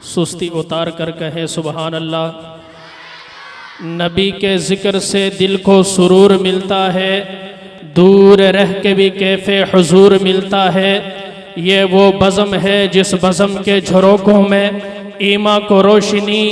सुस्ती उतार कर कहे सुबहान अल्लाह। नबी के ज़िक्र से दिल को सुरूर मिलता है, दूर रह के भी कैफ़े हुजूर मिलता है। ये वो बज़म है जिस बज़म के झरोकों में ईमा को रोशनी,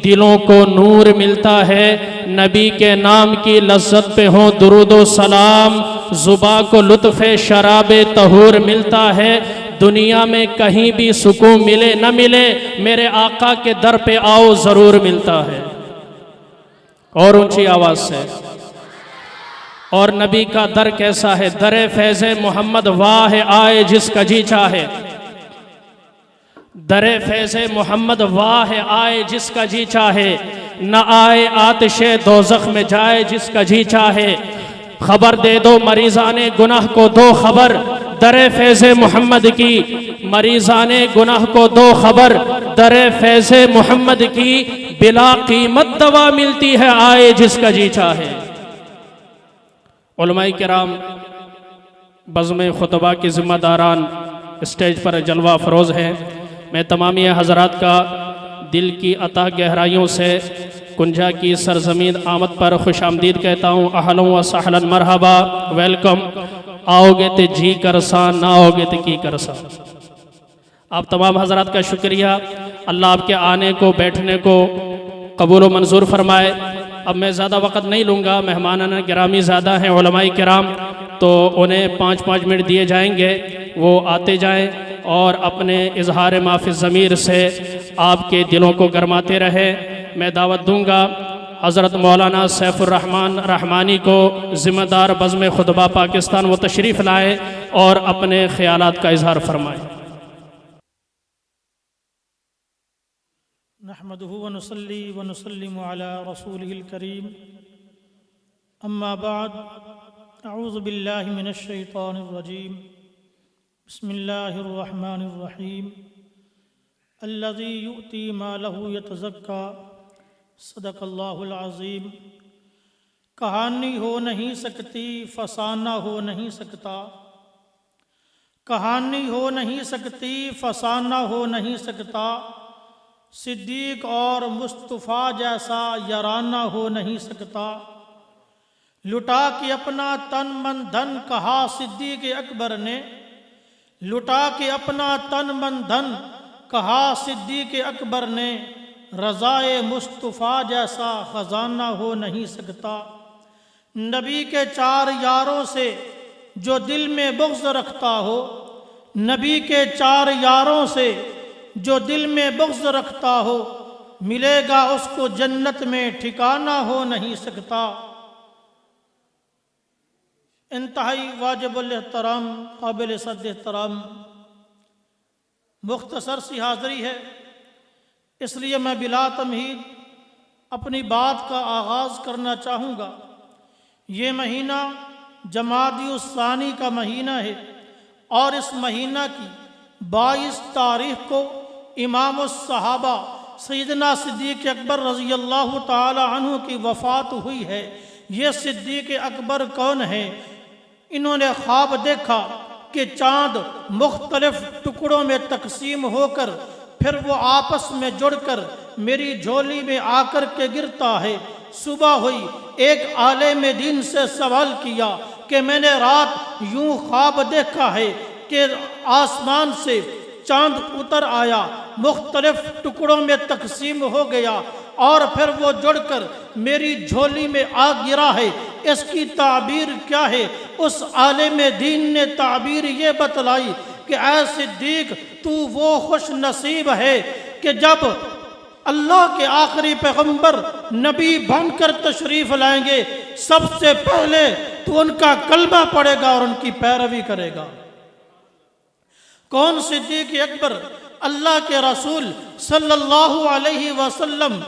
दिलों को नूर मिलता है। नबी के नाम की लज्जत पे हो दुरूदो सलाम, ज़ुबा को लुत्फ़े शराबे तहूर मिलता है। दुनिया में कहीं भी सुकून मिले न मिले, मेरे आका के दर पे आओ ज़रूर मिलता है। और ऊंची आवाज़ से। और नबी का दर कैसा है? दरे फैज़े मोहम्मद वाह आए जिसका जी चाहे। दरे फैज़े मोहम्मद वाह आए जिसका जी चाहे, न आए आतिशे दोज़ख में जाए जिसका जी चाहे। खबर दे दो मरीज़ाने गुनाह को दो खबर, दरे फैज़े मोहम्मद की मरीज़ाने गुनाह को दो खबर। दरे फैज़े मोहम्मद की बिला कीमत दवा मिलती है, आए जिसका जी चाहे। उलमाए किराम, बज़्म खुतबा के ज़िम्मेदारान स्टेज पर जलवा फरोज़ हैं। मैं तमामी हज़रात का दिल की अता गहराइयों से कुंजा की सरज़मीन आमद पर खुश आमदीद कहता हूँ। अहलन व सहलन मरहबा, वेलकम। आओगे तो जी करसा, ना आओगे तो की करसा। आप तमाम हज़रात का शुक्रिया। अल्लाह आपके आने को बैठने को कबूल व मंजूर फरमाए। अब मैं ज़्यादा वक़्त नहीं लूँगा, मेहमानान गिरामी ज़्यादा हैं उलमाए किराम, तो उन्हें 5-5 मिनट दिए जाएंगे, वो आते जाएं और अपने इजहार माफ़ी ज़मीर से आपके दिलों को गरमाते रहें। मैं दावत दूँगा हज़रत मौलाना सैफुर्रहमान रहमानी को, ज़िम्मेदार बज़्म खुतबा पाकिस्तान, वो तशरीफ़ लाएँ और अपने ख़यालात का इजहार फरमाएँ। नहमदुहु व नुसल्ली व नुसल्लिमु अला रसूलिहिल करीम, अम्मा बाद, अऊज़ु बिल्लाहि मिनश शैतानिर रजीम, बिस्मिल्लाहिर रहमानिर रहीम। अल्लज़ी युअती मालहु यतज़क्का, सदक़ल्लाहुल अज़ीम। कहानी हो नहीं सकती, फसाना हो नहीं सकता। कहानी हो नहीं सकती, फसाना हो नहीं सकता। सिद्दीक और मुस्तफ़ा जैसा याराना हो नहीं सकता। लुटा के अपना तन मन धन, कहा सिद्दीक अकबर ने। लुटा के अपना तन मन धन, कहा सिद्दीक अकबर ने। रज़ाए मुस्तफ़ा जैसा ख़जाना हो नहीं सकता। नबी के 4 यारों से जो दिल में बुग़्ज़ रखता हो, नबी के 4 यारों से जो दिल में बुग़्ज़ रखता हो, मिलेगा उसको जन्नत में ठिकाना हो नहीं सकता। इंतहाई वाजिबुल एहतराम, काबिल सद्द एहतराम, मुख्तसर सी हाज़री है, इसलिए मैं बिला तमहीद अपनी बात का आगाज़ करना चाहूँगा। ये महीना जमादी-उस-सानी का महीना है और इस महीना की 22 तारीख़ को इमाम-उस-सहाबा सैयदना सिद्दीक़ अकबर रज़ी अल्लाह ताला अन्हु की वफ़ात हुई है। ये सिद्दीक़ अकबर कौन है? इन्होंने ख्वाब देखा कि चाँद मुख्तलिफ़ टुकड़ों में तकसीम होकर फिर वो आपस में जुड़कर मेरी झोली में आकर के गिरता है। सुबह हुई, एक आलिम दीन से सवाल किया कि मैंने रात यूं ख्वाब देखा है कि आसमान से चांद उतर आया, मुख्तलिफ टुकड़ों में तकसीम हो गया और फिर वो जुड़कर मेरी झोली में आ गिरा है। इसकी ताबीर क्या है? उस आलिम दीन ने ताबीर ये बतलाई कि ऐ सिद्दीक, तू वो खुश नसीब है कि जब अल्लाह के आखिरी पैगंबर नबी बनकर तशरीफ़ लाएंगे, सबसे पहले तू उनका कलमा पढ़ेगा और उनकी पैरवी करेगा। कौन? सिद्दीक़ अकबर। अल्लाह के रसूल सल्लल्लाहु अलैहि वसल्लम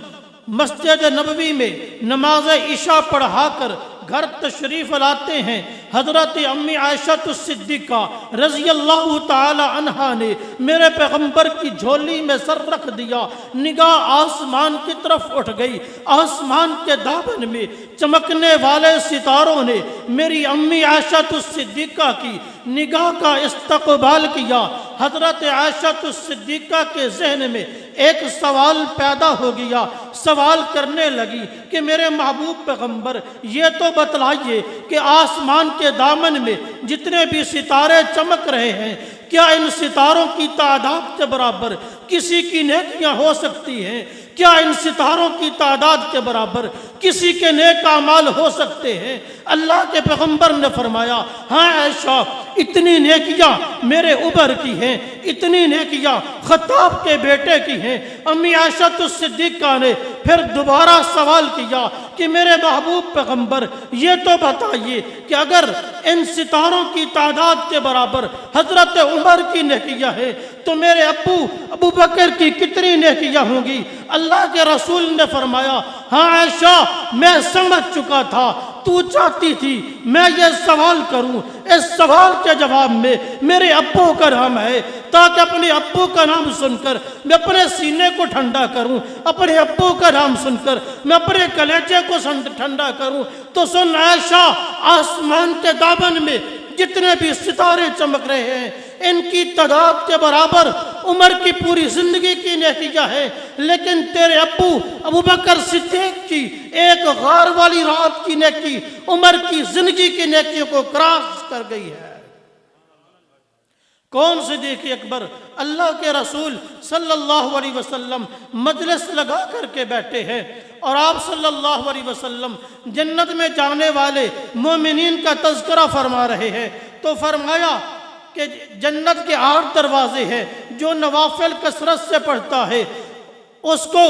मस्जिद नबवी में नमाज इशा पढ़ाकर घर तशरीफ़ लाते हैं। हज़रत अम्मी आयशा सिद्दीक़ा रज़ी अल्लाह ताला अन्हा ने मेरे पैगंबर की झोली में सर रख दिया। निगाह आसमान की तरफ उठ गई। आसमान के दामन में चमकने वाले सितारों ने मेरी अम्मी आयशा सिद्दीक़ा की निगाह का इस्तक़बाल किया। हज़रत आयशा सिद्दीक़ा के जहन में एक सवाल पैदा हो गया। सवाल करने लगी कि मेरे महबूब पैगंबर, ये तो बतलाइए कि आसमान के दामन में जितने भी सितारे चमक रहे हैं, क्या इन सितारों की तादाद के बराबर किसी की नेकियां हो सकती हैं? क्या इन सितारों की तादाद के बराबर किसी के नेक अमाल हो सकते हैं? अल्लाह के पैगंबर ने फरमाया, हाँ ऐशा, इतनी नेकियां मेरे उबर की हैं, इतनी नेकियां खत्ताब के बेटे की हैं। अम्मी आयशा सिद्दीक़ा ने फिर दोबारा सवाल किया कि मेरे महबूब पैगंबर, ये तो बताइए कि अगर इन सितारों की तादाद के बराबर हजरत उमर की नेकियां है, तो मेरे अबू बकर की कितनी नेकियां होंगी? अल्लाह के रसूल ने फरमाया, हाँ आयशा, मैं समझ चुका था, तू चाहती थी मैं ये सवाल करूं। इस सवाल के जवाब में मेरे अब्बू का नाम है, ताकि अपने अब्बू का नाम सुनकर मैं अपने सीने को ठंडा करूं, अपने अब्बू का नाम सुनकर मैं अपने कलेजे को ठंडा करूं। तो सुन आयशा, आसमान के दामन में जितने भी सितारे चमक रहे हैं, इनकी तादाद के बराबर उमर की पूरी जिंदगी की नेकियां है। लेकिन तेरे अबू बकर सिद्दीक की एक गार वाली रात की नेकी उमर की जिंदगी की नेकियों को क्रॉस कर गई है। कौन सिद्दीक अकबर? अल्लाह के रसूल सल्लल्लाहु अलैहि वसल्लम मजलिस लगा करके बैठे हैं और आप सल्लल्लाहु अलैहि वसल्लम जन्नत में जाने वाले मोमिनीन का तज़किरा फरमा रहे हैं। तो फरमाया कि जन्नत के 8 दरवाजे हैं, जो नवाफिल कसरत से पढ़ता है उसको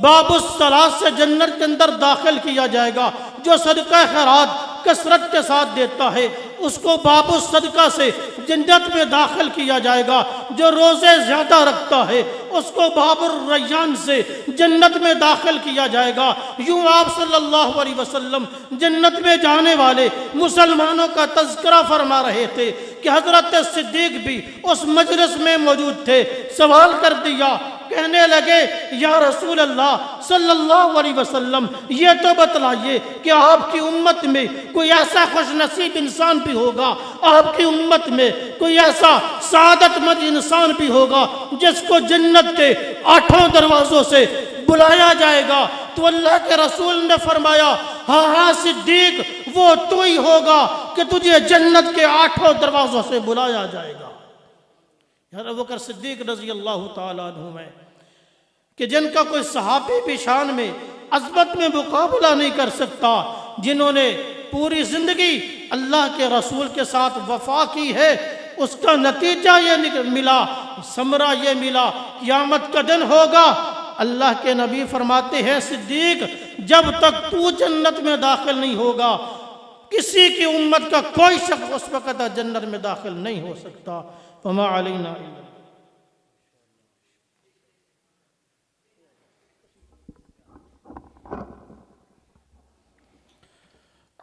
बाबुस सलात से जन्नत के अंदर दाखिल किया जाएगा। जो सदका खैरात कसरत के साथ देता है उसको बाबुस सदका से जन्नत में दाखिल किया जाएगा। जो रोज़े ज़्यादा रखता है उसको बाबुर रैयान से जन्नत में दाखिल किया जाएगा। यूँ आप सल्लल्लाहु अलैहि वसल्लम जन्नत में जाने वाले मुसलमानों का तज़किरा फरमा रहे थे कि हज़रत सिद्दीक भी उस मजलिस में मौजूद थे। सवाल कर दिया, कहने लगे, या रसूल अल्लाह सल्लल्लाहु अलैहि वसल्लम, ये तो बतलाइए कि आपकी उम्मत में कोई ऐसा खुशनसीब इंसान भी होगा, आपकी उम्मत में कोई ऐसा सादतमंद इंसान भी होगा जिसको जन्नत के 8 दरवाजों से बुलाया जाएगा? तो अल्लाह के रसूल ने फरमाया, हाँ हाँ सिद्दीक, वो तू ही होगा कि तुझे जन्नत के 8 दरवाजों से बुलाया जाएगा। अबू बकर सिद्दीक रज़ी अल्लाह तआला अन्हु में कि जिनका कोई सहाबी भी शान में अज़मत में मुकाबला नहीं कर सकता, जिन्होंने पूरी जिंदगी अल्लाह के रसूल के साथ वफा की है, उसका नतीजा ये मिला, समरा ये मिला, क़यामत का दिन होगा। अल्लाह के नबी फरमाते हैं, सिद्दीक, जब तक तू जन्नत में दाखिल नहीं होगा, किसी की उम्मत का कोई शख्स उस वक़्त जन्नत में दाखिल नहीं हो सकता। फमा अलैना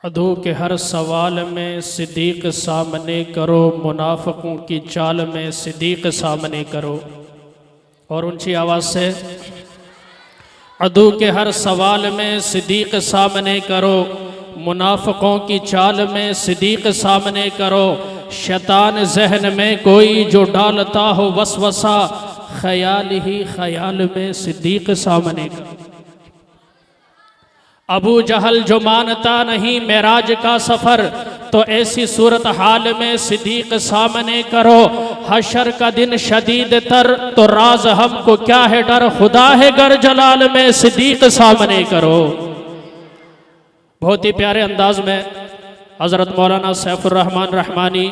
अदू के हर सवाल में सिद्दीक सामने करो, मुनाफिकों की चाल में सिद्दीक सामने करो। और ऊंची आवाज़ से, अदू के हर सवाल में सिद्दीक सामने करो, मुनाफिकों की चाल में सिद्दीक सामने करो। शैतान जहन में कोई जो डालता हो वसवसा, ख्याल ही ख्याल में सिद्दीक सामने करो। अबू जहल जो मानता नहीं मेराज का सफ़र, तो ऐसी सूरत हाल में सिद्दीक सामने करो। हशर का दिन शदीद तर, तो राज हमको क्या है डर, खुदा है गर जलाल में सिद्दीक सामने करो। बहुत ही प्यारे अंदाज में हज़रत मौलाना सैफुर रहमान रहमानी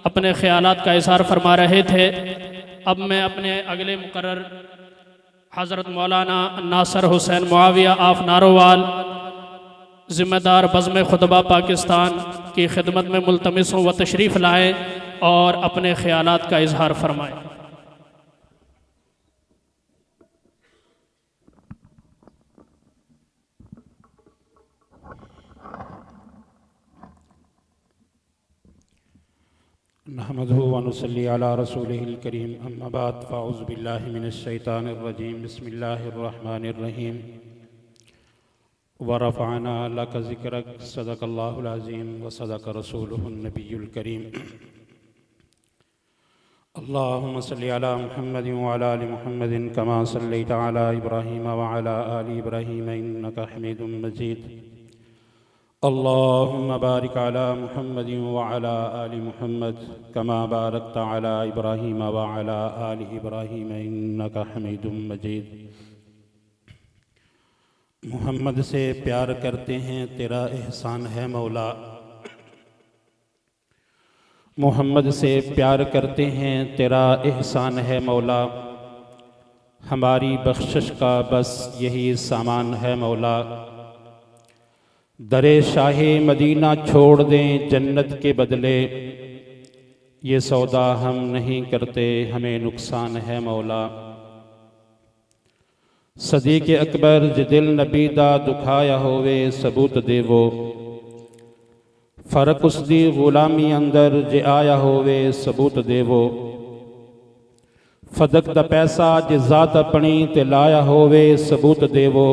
अपने ख्यालात का इज़हार फरमा रहे थे। अब मैं अपने अगले मुकर्रर हज़रत मौलाना नासिर हुसैन मुआविया आफ नारोवाल, ज़िम्मेदार बज़्म खुतबा पाकिस्तान की खिदमत में मुल्तमिस हूँ व तशरीफ़ लाएँ और अपने ख्यालात का इज़हार फरमाएँ। नहमदुहु व नुसल्ली अला रसूलिहिल करीम, अम्मा बाद, फ़अऊज़ु बिल्लाहि मिनश शैतानिर रजीम, बिस्मिल्लाहिर रहमानिर रहीम। व रफ़अना लका ज़िक्रक, सदक़ल्लाहुल अज़ीम व सदक़ रसूलुहुन नबियुल करीम। अल्लाहुम्मा सल्लि अला मुहम्मद व अला आलि मुहम्मद कमा सल्लैता अला इब्राहीम व अला आलि इब्राहीम इन्नका हमीदुम मजीद। अल्लाहुम्मा बारिक अला मुहम्मद व अला आलि मुहम्मद कमा बारकता अला इब्राहीम व अला आलि इब्राहीम इन्नका हमीदुम मजीद। मुहम्मद से प्यार करते हैं तेरा एहसान है मौला, मोहम्मद से प्यार करते हैं तेरा एहसान है मौला, हमारी बख्शिश का बस यही सामान है मौला। दरे शाहे मदीना छोड़ दें जन्नत के बदले, ये सौदा हम नहीं करते हमें नुकसान है मौला। सदीक़ अकबर जे दिल नबी दा दुखाया होवे सबूत देवो, फ़र्क उस दी गुलामी अंदर जे आया होवे सबूत देवो। फदक दा पैसा जे ज़ात अपनी ते लाया होवे सबूत देवो।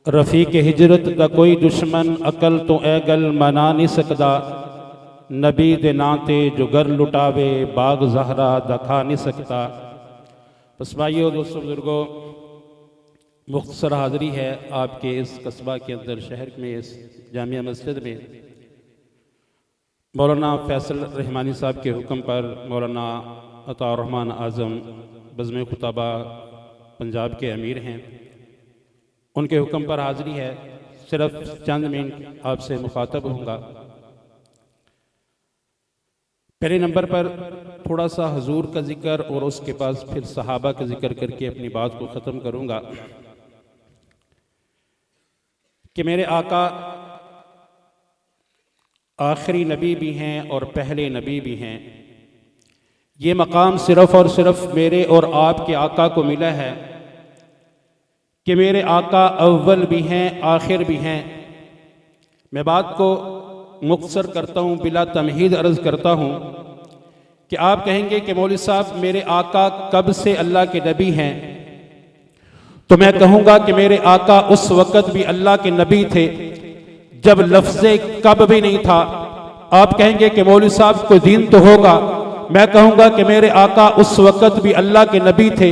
रफ़ीक हिजरत दा कोई दुश्मन अकल तो ए गल मना नहीं सकदा, नबी दे नाते जो घर लुटावे बाग ज़हरा दखा नहीं सकता। बस भाइयों दोस्तों बुजुर्गों, मुख्तसर हाज़री है आपके इस कस्बा के अंदर शहर में इस जामिया मस्जिद में मौलाना फैसल रहमानी साहब के हुक्म पर मौलाना अता रहमान आज़म बज़्म खुताबा पंजाब के अमीर हैं, उनके हुक्म पर हाज़री है। सिर्फ चंद मिनट आपसे मुखातब होऊंगा। पहले नंबर पर थोड़ा सा हुजूर का जिक्र और उसके बाद फिर सहाबा का जिक्र करके अपनी बात को ख़त्म करूंगा कि मेरे आका आखिरी नबी भी हैं और पहले नबी भी हैं। ये मकाम सिर्फ़ और सिर्फ मेरे और आपके आका को मिला है कि मेरे आका अव्वल भी हैं आखिर भी हैं। मैं बात को मुख्तसर करता हूँ, बिला तमहीद अर्ज़ करता हूँ कि आप कहेंगे कि मौलवी साहब मेरे आका कब से अल्लाह के नबी हैं, तो मैं कहूँगा कि मेरे आका उस वक़्त भी अल्लाह के नबी थे जब लफ्ज़े कब भी नहीं था। आप कहेंगे कि मौलवी साहब कोई दिन तो होगा, मैं कहूँगा कि मेरे आका उस वक़्त भी अल्लाह के नबी थे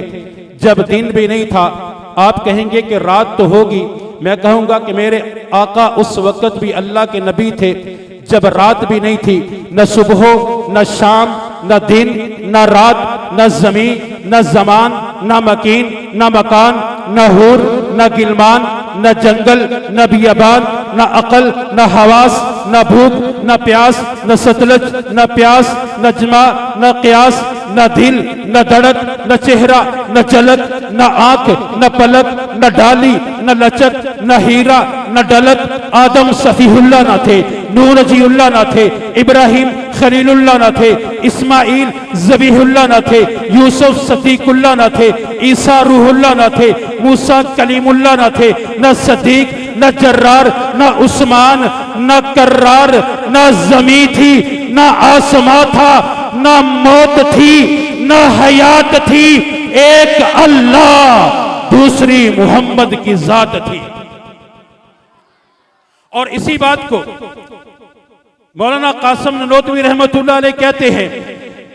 जब दिन भी नहीं था। आप कहेंगे कि रात तो होगी, मैं कहूँगा कि मेरे आका उस वक़्त भी अल्लाह के नबी थे जब रात भी नहीं थी। न सुबह न शाम न दिन न रात न ज़मीन न ज़मान न मकीन न मकान न हूर न गिलमान न जंगल न बियाबान न अकल न हवास न भूख न प्यास न सतलज न प्यास न जमा न क़यास न दिल न धड़क न चेहरा न झलक न आंख न पलक न डाली न लचक न हीरा न डलक। आदम सफीहुल्लाह न थे, नूह नजीउल्लाह न थे, इब्राहिम खलीलुल्लाह न थे, इस्माइल ज़बीहुल्लाह न थे, यूसुफ सदीकुल्लाह न थे, ईसा रूहुल्लाह न थे, मूसा कलीमुल्लाह न थे, न सदीक न जर्रार न उस्मान न कर्रार न ज़मी थी न आसमां था न मौत थी न हयात थी, एक अल्लाह दूसरी मोहम्मद की जात थी। और इसी बात को मौलाना कासिम ननोतवी रहमतुल्लाह अलैह कहते हैं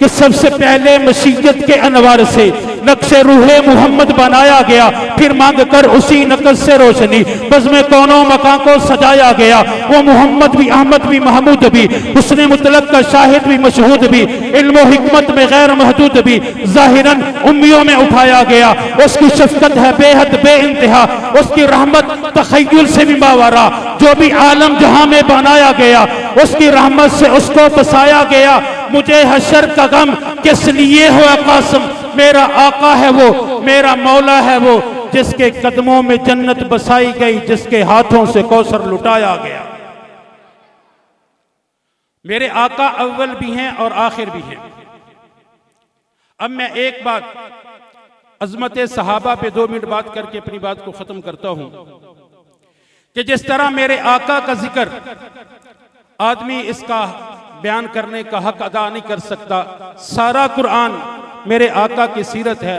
कि सबसे पहले मशीयत के अनवार से नक्शे रूहे मोहम्मद बनाया गया, फिर मांग कर उसी नकश से रोशनी बज़्म कौनो मकान को सजाया गया। वो मोहम्मद भी अहमद भी महमूद भी हुस्न मुतलक का शाहिद भी मशहूद भी इल्म हिकमत में गैर महदूद भी ज़ाहिरन उम्मियों में उठाया गया। उसकी शफ़क़त है बेहद बेइंतहा, उसकी रहमत तख़य्युल से भी मावरा। जो भी आलम जहां में बनाया गया उसकी रहमत से उसको बसाया गया। मुझे हशर का गम किस लिए हो कासिम, मेरा आका है वो, मेरा मौला है वो, जिसके कदमों में जन्नत बसाई गई, जिसके हाथों से कौसर लुटाया गया। मेरे आका अव्वल भी हैं और आखिर भी हैं। अब मैं एक बात अजमत सहाबा पे 2 मिनट बात करके अपनी बात को खत्म करता हूं कि जिस तरह मेरे आका का जिक्र आदमी इसका बयान करने का हक अदा नहीं कर सकता। सारा कुरान मेरे आका की सीरत है,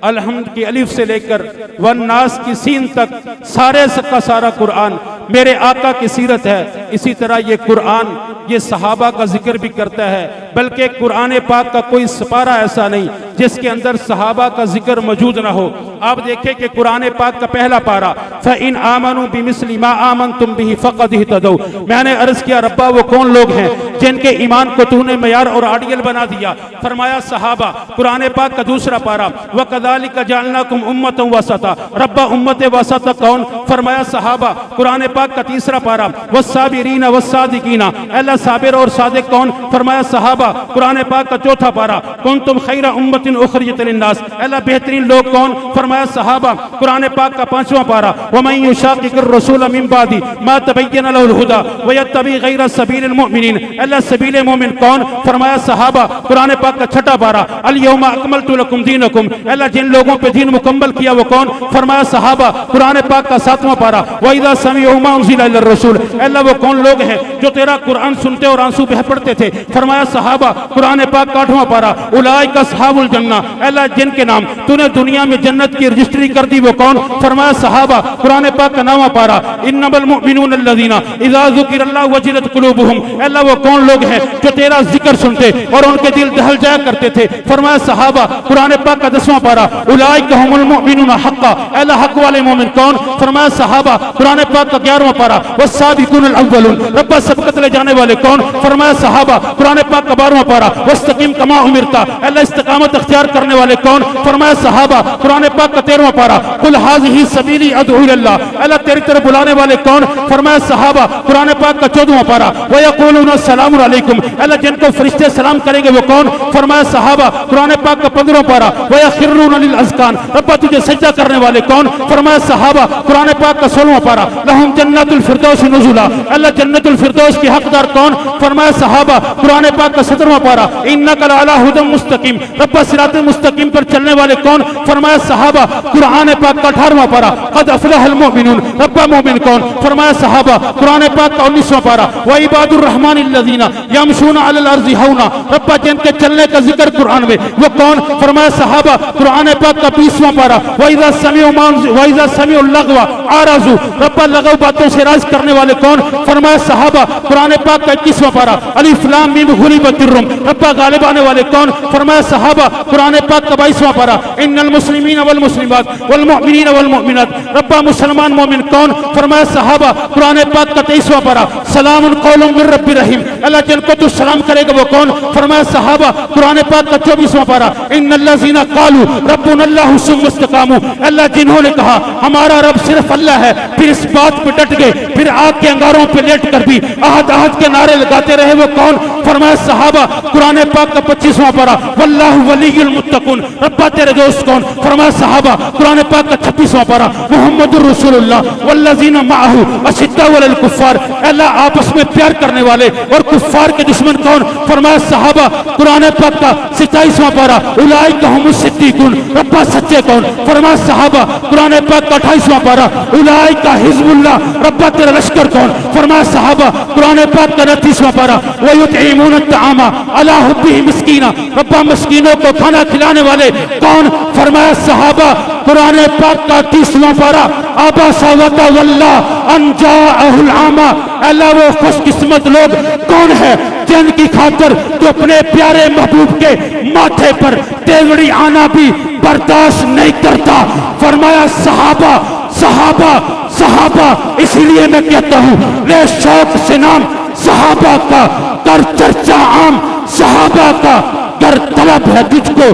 अलहम्द की अलिफ से लेकर वन्नास की सीन तक सारे का सारा कुरान मेरे आका की सीरत है। इसी तरह ये कुरान ये सहाबा का जिक्र भी करता है, बल्कि कुरान पाक का कोई सपारा ऐसा नहीं जिसके अंदर सहाबा का जिक्र मौजूद ना हो। आप देखें कि कुरान पाक का पहला पारा फ़इन आमनू बिमिस्लि मा आमनतुम बिही फ़क़द इह्तदौ। मैंने अर्ज किया रब्बा वो कौन लोग हैं जिनके ईमान को तूने मयार और आडियल बना दिया? फरमाया सहाबा। कुरान पाक का दूसरा पारा व कज़ालिका जअलनाकुम उम्मतन वसता। रब्बा उम्मत वसता कौन? फरमाया सहाबा। कुरान पाक का तीसरा पारा वस्साबिरीना वस्सादिकीना, अल्लाह साबिर और सादिक कौन? फरमाया सहाबा। कुरान पाक का चौथा पारा कुंतुम खैरा उम्मतिन उखरिजत लिन्नास, अल्लाह बेहतरीन लोग कौन? फरमाया सहाबा। कुरान पाक का पांचवा पारा वमन युशाक़िक़िर रसूल मिन बादी मा तबय्यन लहुल हुदा व यत्तबि गैरा सबीलिल मुमिनीन, अल्लाह सबीले मोमिन कौन? फरमाया सहाबा। कुरान पाक का छठा पारा अल यौमा अकमलतु लकुम दीनकुम, अल्लाह जिन लोगों पे दीन मुकम्मल किया वो कौन? फरमाया सहाबा। कुरान पाक का सातवां पारा व इज़ा समिअू मा उनज़िला इलर रसूल, अल्लाह वो कौन लोग हैं जो तेरा कुरान सुनते और आंसू बह पड़ते थे? फरमाया सहाबा। कुरान पाक का आठवां पारा उलाइका अस्हाबुल जन्ना, अल्लाह जिनके नाम तूने दुनिया में जन्नत की रजिस्ट्री कर दी वो कौन? फरमाया सहाबा। कुरान पाक का नौवां पारा इन्नमल मुमिनून अल्लज़ीना इज़ा ज़ुकिरल्लाहु वजिलत कुलूबुहुम, अल्लाह वो कौन लोग हैं जो तेरा जिक्र सुनते और उनके दिल दहल जाया करते थे? फरमाया सहाबा। कुरान पाक का 10वां पारा उलाइका हुमुल मुमिनून हक़्क़ा, अल्लाह हक वाले मोमिन कौन? फरमाया सहाबा। कुरान पाक का 11वां पारा वस्साबिकूनुल अव्वलून, रब्बा सबकत ले जाने वाले कौन? फरमाया सहाबा। कुरान पाक का 12वां पारा वस्तकीम कमा उमिरता, अल्लाह इस्तिकामत अख्तियार करने वाले कौन? फरमाया सहाबा। कुरान पाक का 13वां पारा कुल हाज़िही सबीली अदऊ इलल्लाह, अल्लाह तेरी तरफ बुलाने वाले कौन? फरमाया सहाबा। कुरान पाक का 14वां पारा व यक़ूलूना अस्सलामु अलैकुम, अल्लाह जिनको फरिश्ते सलाम करेंगे वो कौन? फरमाया सहाबा। कुरान पाक का 15वां पारा व यख़िरूना लिल अज़कान, रब्बा तुझे सजदा करने वाले कौन? फरमाया सहाबा। कुरान पाक का 16वां पारा लहुम जन्नतुल फिरदौस नुज़ुला, अल्लाह जन्नतुल फिरदौस के हकदार कौन? फरमाया सहाबा। कुरान पाक का 17वां पारा इन्नका लअला हुदम मुस्तकीम, रब्बा सिराते मुस्तकीम पर चलने वाले कौन? फरमाया सहाबा। कुरान पाक का 18वां पारा क़द अफ़लहल मुमिनून, रब्बा मोमिन कौन? फरमाया सहाबा। कुरान पाक का 19वां पारा व इबादुर रहमानिल्लज़ीना यमशूना अलल अर्ज़ि हौना, रब्बा जिनके चलने का जिक्र कुरान में वो कौन? फरमाया सहाबा। कुरान पाक का 20वां पारा व इज़ा समिअू लग़वा आरज़ू, रब्बा लगव बातों से राज करने वाले कौन? फरमाया सहाबा। कुरान पाक का 21वां पारा अलिफ लाम मीम गुलिबतिर रूम, रब्बा गालिब आने वाले कौन? फरमाया सहाबा। कुरान पाक का 22वां पारा इन्नल मुस्लिमीना वल मुस्लिमात वल मुअमिनीना वल मुअमिनात, रब्बा मुसलमान मोमिन कौन? फरमाया सहाबा। कुरान पाक का 23वां पारा सलामुन कौलुम मिर रब्बिर रहीम, अल्लाह जिनको तू सलाम करेगा वो कौन? फरमाया सहाबा। कुरान पाक का 24वां पारा इन्नल्लज़ीना क़ालू रब्बुनल्लाहु सुम्मा इस्तक़ामू, अल्लाह जिन्होंने कहा हमारा रब सिर्फ अल्लाह है, फिर इस बात पे डट गए, फिर आग के अंगारों पे लेट कर भी अहद अहद के नारे लगाते रहे वो कौन? फरमाया सहाबा। कुरान पाक का 25वां पारा वल्लाहु वलियुल मुत्तक़ून, रब्बा तेरे दोस्त कौन? फरमाया सहाबा। कुरान पाक का 26वां पारा मुहम्मदुर रसूलुल्लाह वल्लज़ीना मअहू अशिद्दाउ अलल कुफ़्फ़ार, अल्लाह आपस में प्यार करने वाले और कुफ़्फ़ार के दुश्मन कौन? फरमाया सहाबा। कुरान पाक का 27वां पारा उलाइका हुमुस सिद्दीक़ून, रब्बा सच्चे कौन? फरमाया सहाबा। कुरान पाक का 28वां पारा उलाइका हिज़्बुल्लाह, रब्बा तेरा लश्कर कौन? फरमाया सहाबा। कुरान पाक का 29वां पारा व युतईमून अत्तआमा अला हुब्बिही मिस्कीना, रब्बा मिस्कीनों को खाना खिलाने वाले कौन? फरमाया सहाबा। कुरान पाक का 30वां पारा अबसा व तवल्ला अन जाअहुल आमा, अल्लाह वो खुशकिस्मत लोग कौन है जिनकी खातिर तो अपने प्यारे महबूब के माथे पर तेवड़ी आना भी बर्दाश्त नहीं करता। फरमाया सहाबा सहाबा सहाबा, इसीलिए मैं कहता हूँ ले शौक से नाम सहाबा का, कर चर्चा आम सहाबा का, कर तलब है तुझको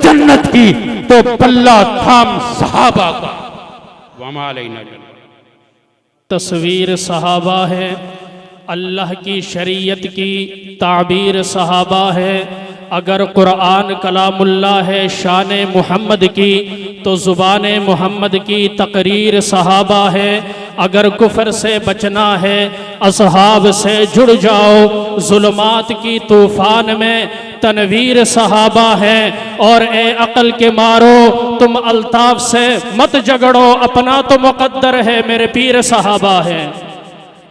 जन्नत की तो पल्ला थाम सहाबा का। वमा अलैना तस्वीर सहाबा है, अल्लाह की शरीयत की ताबीर सहाबा है। अगर कुरान कलामुल्लाह है शान मोहम्मद की तो ज़ुबान मोहम्मद की तकरीर सहाबा है। अगर कुफर से बचना है असहाब से जुड़ जाओ, जुल्मात की तूफान में तनवीर सहाबा है। और ए अकल के मारो तुम अल्ताफ से मत झगड़ो, अपना तो मुकद्दर है मेरे पीर सहाबा है।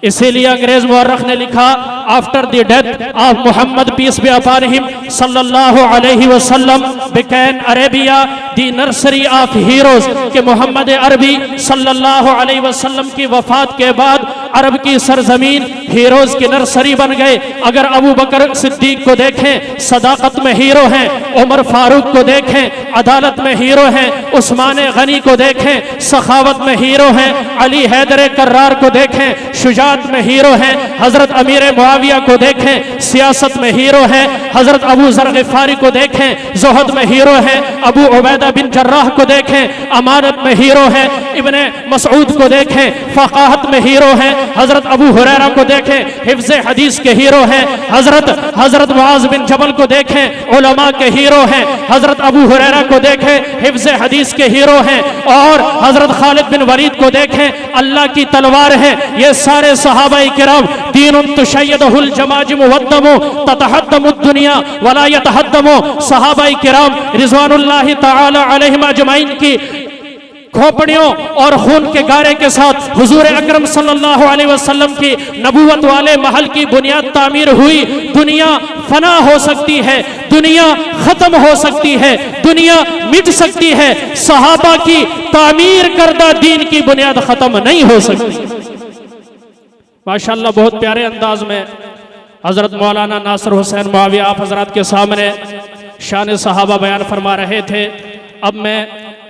इसीलिए अंग्रेज मुअर्रिख ने लिखा after the death of Muhammad peace be upon him सल्लल्लाहु अलैहि वसल्लम became Arabia the nursery of heroes, के मोहम्मद अरबी सल्लल्लाहु अलैहि वसल्लम की वफात के बाद अरब की सरजमीन हीरोज की नर्सरी बन गए। अगर अबू बकर सिद्दीक को देखें, सदाकत में हीरो हैं। उमर फारूक को देखें, अदालत में हीरो हैं। उस्मान गनी को देखें, सखावत में हीरो हैं। अली हैदर कर्रार को देखें, शुजात में हीरो हैं। हजरत अमीर मुआविया को देखें, सियासत में हीरो हैं। हजरत अबू जर गिफारी को देखें, ज़ुहद में हीरो हैं। अबू उबैदा बिन जर्राह को देखें, अमानत में हीरो हैं। इब्ने मसऊद को देखें, फ़क़ाहत में हीरो हैं। हजरत अबू हुरैरा को देखें, हिफ्ज़ हदीस के हीरो हैं। हजरत मुआज़ बिन जबल को देखें, उलमा के हीरो हैं। हजरत अबू हुरैरा को देखें, हिफ्ज़ हदीस के हीरो हैं। और हजरत खालिद बिन वलीद को देखें, अल्लाह की तलवार है। ये सारे सहाबाए किराम दीनुन तुशय्यदहुल जमाजिम वद्दमु ततहद्दमु दुनिया वला यतहद्दमु। सहाबाए किराम रिज़वानुल्लाहि तआला अलैहिम अजमईन की खोपड़ियों और खून के गारे के साथ हुजूर अकरम सल्लल्लाहु अलैहि वसल्लम की नबूवत वाले महल की बुनियाद तामीर हुई। दुनिया फना हो सकती है, दुनिया खत्म हो सकती है, दुनिया मिट सकती है, सहाबा की तामीर करदा दीन की बुनियाद खत्म नहीं हो सकती। माशाअल्लाह, बहुत प्यारे अंदाज में हजरत मौलाना नासिर हुसैन मुआविया आप हजरात के सामने शान सहाबा बयान फरमा रहे थे। अब मैं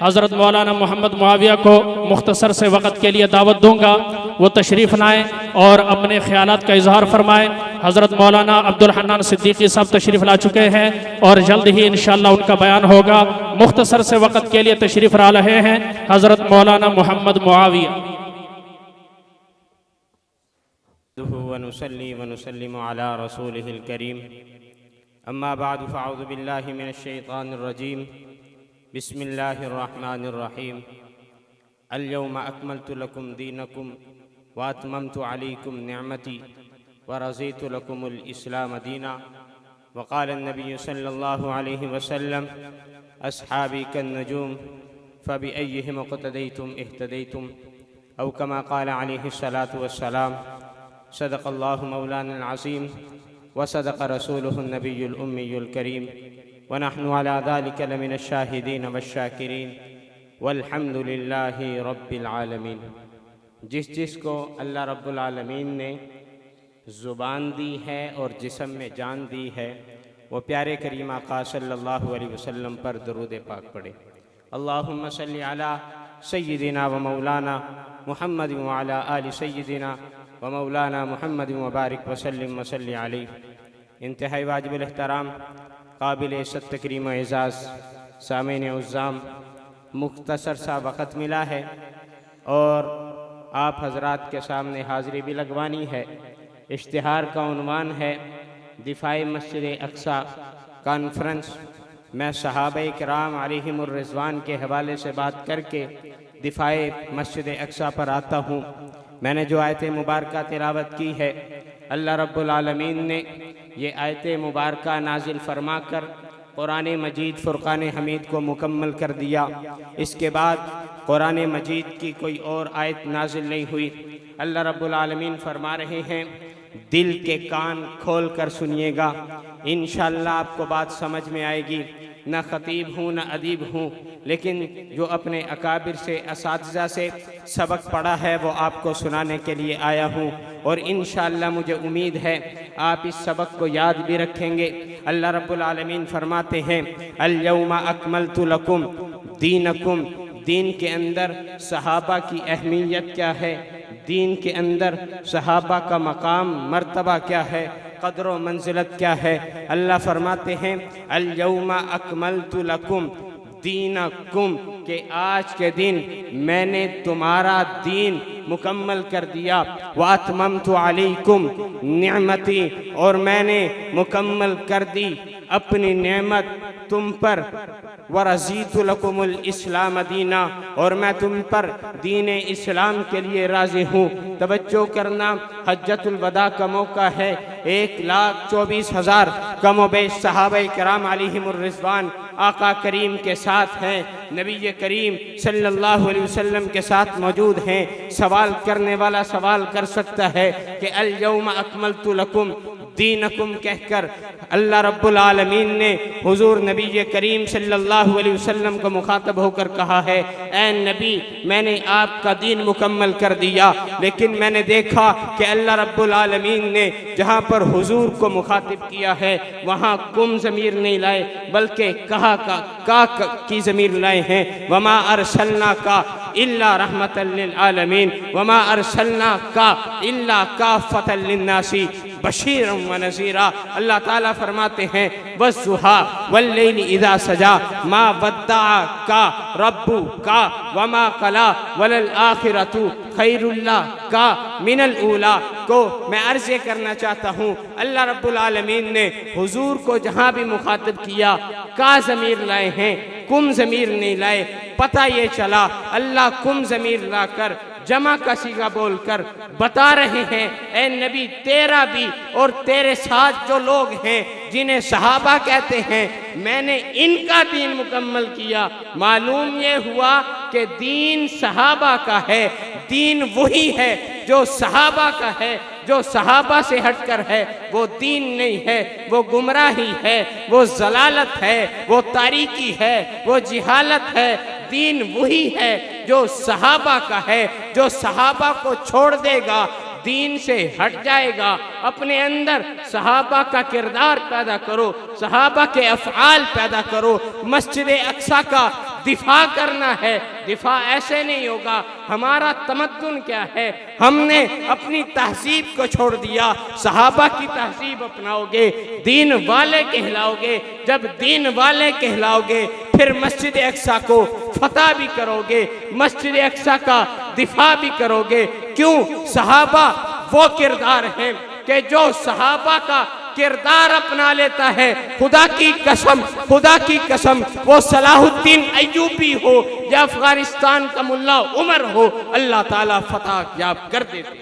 हज़रत मौलाना मोहम्मद मुआविया को मुख्तसर से वक़्त के लिए दावत दूंगा, वो तशरीफ़ लाएँ और अपने ख़यालात का इजहार फरमाएँ। हज़रत मौलाना अब्दुल हन्नान सिद्दीकी साहब तशरीफ़ ला चुके हैं और जल्द ही इंशाअल्लाह उनका बयान होगा। मुख्तसर से वक़्त के लिए तशरीफ़ ला रहे हैं हज़रत मौलाना मोहम्मद मुआविया। वनुसल्ली वनुसल्लिमु अला रसूलिहिल करीम, अम्मा बादु फ़अऊज़ु बिल्लाहि मिनश शैतानिर रजीम, बिस्मिल्लाहिर्रहमानिर्रहीम। अल-यौमा अकमलतु लकुम दीनकुम व अतममतु अलैकुम निअमती व रज़ीतु लकुमुल इस्लाम दीना। व क़ाल अन्नबी सल्लल्लाहु अलैहि वसल्लम अस्हाबी कन्नुजूम फ़बिअय्यिहिम इक़्तदैतुम इह्तदैतुम औ कमा क़ाल अलैहि सलातु वस्सलाम। सदक़ल्लाहु मौलाना अज़ीम व सदक़ रसूलुहुन नबियुल उम्मियुल करीम व नहनु अला ज़ालिका लमिनश शाहिदीन वश्शाकिरीन वल्हम्दुलिल्लाहि रब्बिल आलमीन। जिसको अल्लाह रब्बुल आलमीन ने ज़ुबान दी है और जिस्म में जान दी है, वो प्यारे करीम आका सल्लल्लाहु अलैहि वसल्लम पर दरूद पाक पढ़े। अल्लाहुम्मा सल्ली अला सय्यिदिना व मौलाना मुहम्मद व अला आलि सय्यिदिना व मौलाना मुहम्मद व बारिक वसल्लिम व सल्ली अलैहि। इंतहाई वाजिबुल एहतराम काबिल इज़्ज़त तकरीम व एज़ाज़ सामीन उज़्ज़ाम, मुख्तसर सा वक़्त मिला है और आप हज़रात के सामने हाज़िरी भी लगवानी है। इश्तिहार का उन्वान है दिफ़ाए मस्जिद अक़सा कॉन्फ्रेंस। मैं सहाबा किराम अलैहिमुर रिज़वान के हवाले से बात करके दिफ़ाए मस्जिद अक़सा पर आता हूँ। मैंने जो आयत मुबारका तिलावत की है, अल्लाह रब्बुल आलमीन ने ये आयत मुबारका नाजिल फरमा कर कुरान मजीद फ़ुरक़ान हमीद को मुकम्मल कर दिया। इसके बाद कुरान मजीद की कोई और आयत नाजिल नहीं हुई। अल्लाह रब्बुल आलमीन फरमा रहे हैं, दिल के कान खोल कर सुनिएगा, इंशाअल्लाह आपको बात समझ में आएगी। न ख़तीब हूँ न अदीब हूँ, लेकिन जो अपने अकाबिर से असातिज़ा से सबक पढ़ा है वो आपको सुनाने के लिए आया हूँ और इंशाअल्लाह मुझे उम्मीद है आप इस सबक को याद भी रखेंगे। अल्लाह रब्बुल आलमीन फरमाते हैं, अल-यौमा अकमलतु लकुम दीनकुम। दीन के अंदर सहाबा की अहमियत क्या है, दीन के अंदर सहाबा का मकाम मर्तबा क्या है, क़द्र व मंजिलत क्या है। अल्लाह फरमाते हैं, अल-यौमा अकमलतु लकुम दीनकुम, के आज के दिन मैंने तुम्हारा दीन मुकम्मल कर दिया। व अतममतु अलैकुम निअमती, और मैंने मुकम्मल कर दी अपनी नेमत तुम पर। व रज़ीतु लकुमुल इस्लाम दीना, और मैं तुम पर दीन इस्लाम के लिए राज़ी हूँ। तवज्जो करना, हज्जतुल वदा का मौका है। 1,24,000 कमोबेश सहाबाए किराम अलैहिमुर रिज़वान आका करीम के साथ हैं, नबी करीम सल्लल्लाहु अलैहि वसल्लम के साथ मौजूद हैं। सवाल करने वाला सवाल कर सकता है कि अल-यौमा अकमलतु लकुम दीनकुम कहकर अल्लाह रब्बुल आलमीन ने हुजूर नबी करीम सल्लल्लाहु अलैहि वसल्लम को मुखातब होकर कहा है, ऐ नबी मैंने आपका दीन मुकम्मल कर दिया। लेकिन मैंने देखा कि अल्लाह रब्बुल आलमीन ने जहाँ पर हुजूर को मुखातिब किया है वहाँ कुम ज़मीर नहीं लाए, बल्कि कहा का की ज़मीर लाए हैं। वमा अरसलना का इल्ला रहमतल लिल आलमीन वमा अरसलना का इल्ला काफ़तल लिन्नासी बशीरम व नज़ीरा। अल्लाह ताला फरमाते हैं वज़्ज़ुहा वल्लैलि इज़ा सजा मा वद्दअ का रब्बु का वमा क़ला वलल आखिरतु खैरुल्ला का मिनल ऊला को मैं अर्ज़ करना चाहता हूँ। अल्लाह रब्बुल आलमीन ने हुजूर को जहाँ भी मुखातिब किया का ज़मीर लाए हैं, कुम ज़मीर नहीं लाए। पता ये चला अल्लाह कुम ज़मीर लाकर जमा का सीगा बोलकर बता रहे हैं, ए नबी तेरा भी और तेरे साथ जो लोग हैं जिन्हें सहाबा कहते हैं, मैंने इनका दीन मुकम्मल किया। मालूम ये हुआ कि दीन सहाबा का है, दीन वही है जो सहाबा का है। जो सहाबा से हटकर है वो दीन नहीं है, वो गुमराही है, वो जलालत है, वो तारीकी है, वो जिहालत है। दीन वही है जो सहाबा का है। जो सहाबा को छोड़ देगा दीन से हट जाएगा। अपने अंदर सहाबा का किरदार पैदा करो, सहाबा के अफ़आल पैदा करो। मस्जिद अक्सा का दिफा करना है, दिफा ऐसे नहीं होगा। हमारा तमद्दुन क्या है, हमने अपनी तहजीब को छोड़ दिया। सहाबा की तहजीब अपनाओगे, दीन वाले कहलाओगे। जब दीन वाले कहलाओगे फिर मस्जिद अक्सा को फतह भी करोगे, मस्जिद अक्सा का दिफा भी करोगे। क्यों? सहाबा वो किरदार है कि जो सहाबा का किरदार अपना लेता है, खुदा की कसम वो सलाहुद्दीन अय्यूबी हो या अफगानिस्तान का मुल्ला उमर हो, अल्लाह ताला फतह याब कर देते।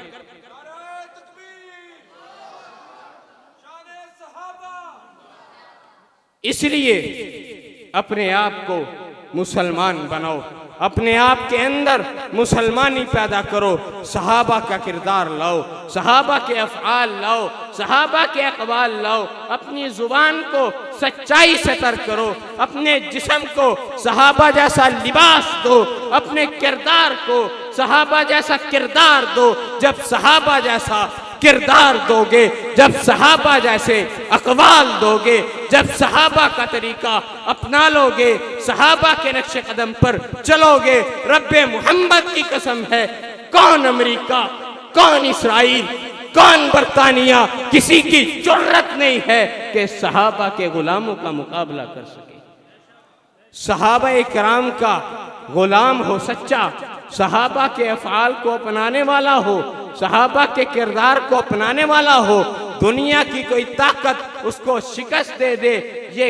इसलिए अपने आप को मुसलमान बनाओ, अपने आप के अंदर मुसलमानी पैदा करो। सहाबा का किरदार लाओ, सहाबा के अफ़आल लाओ, सहाबा के अक़वाल लाओ। अपनी ज़ुबान को सच्चाई से तर करो, अपने जिस्म को सहाबा जैसा लिबास दो, अपने किरदार को सहाबा जैसा किरदार दो। जब सहाबा जैसा किरदार दोगे, जब सहाबा जैसे अक़वाल दोगे, जब सहाबा का तरीका अपना लोगे, सहाबा के नक्शे कदम पर चलोगे, रब्बे मोहम्मद की कसम है, कौन अमेरिका, कौन इसराइल, कौन बरतानिया, किसी की जुर्रत नहीं है कि सहाबा के गुलामों का मुकाबला कर सके। सहाबा इकराम का गुलाम हो सच्चा, सहाबा के अफ़आल को अपनाने वाला हो, सहाबा के किरदार को अपनाने वाला हो। दुनिया की कोई ताकत उसको शिकस्त दे दे ये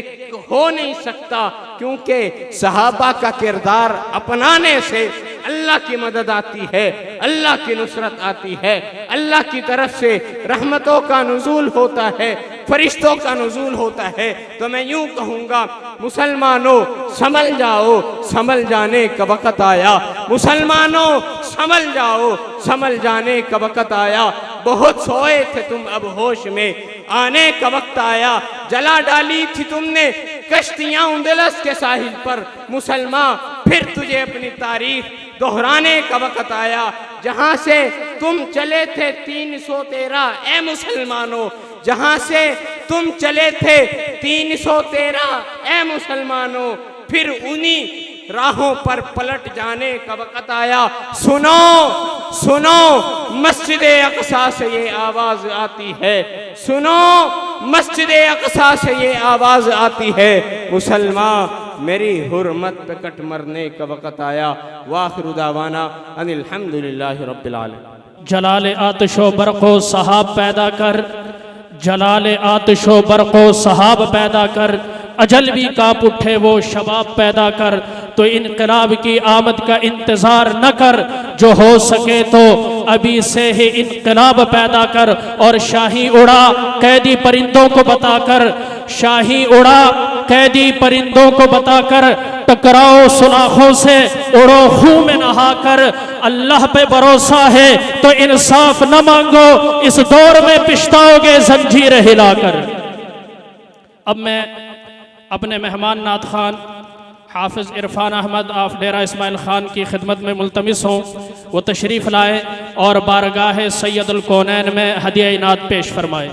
हो नहीं सकता, क्योंकि सहाबा का किरदार अपनाने से अल्लाह की मदद आती है, अल्लाह की नुसरत आती है, अल्लाह की तरफ से रहमतों का नुज़ूल होता है, फरिश्तों का नुज़ूल होता है। तो मैं यूं कहूँगा, मुसलमानों संभल जाओ, संभल जाने का वक़्त आया। मुसलमानों संभल जाओ, संभल जाने का वक़्त आया। बहुत सोए थे तुम, अब होश में आने का वक्त आया। जला डाली थी तुमने कश्तियाँ उंदलस के साहिल पर, मुसलमान फिर तुझे अपनी तारीख दोहराने का वक्त आया। जहाँ से तुम चले थे 313, ए मुसलमानों, जहाँ से तुम चले थे 313, ए मुसलमानों, फिर उन्हीं राहों पर पलट जाने का वक़्त आया। सुनो सुनो मस्जिद अक़सा से ये आवाज़ आती है, सुनो मस्जिद अक़सा से ये आवाज़ आती है, मुसलमान मेरी हुर्मत पे कट मरने का वक़्त आया। वाखिरु दावाना अनिल हम्दुलिल्लाहि रब्बिल आलमीन। जलाल आतिशो बरक़ो सहाब पैदा कर, जलाल आतिशो बरक़ो सहाब पैदा कर, अजल भी काँप उठे वो शबाब पैदा कर। तो इनकलाब की आमद का इंतज़ार न कर, जो हो सके तो अभी से ही इनकलाब पैदा कर। और शाही उड़ा कैदी परिंदों को बताकर, शाही उड़ा कैदी परिंदों को बताकर, टकराओ सुलाखों से, उड़ो खूह में नहाकर। अल्लाह पे भरोसा है तो इंसाफ न मांगो, इस दौर में पिछताओगे जंजीरें हिलाकर। अब मैं अपने मेहमान नात खान हाफिज़ इरफान अहमद आफ डेरा इस्माइल ख़ान की खिदमत में मुल्तमिस हों, वो तशरीफ़ लाए और बारगाह सैयदुल कौनैन में हदिया इनात पेश फरमाए।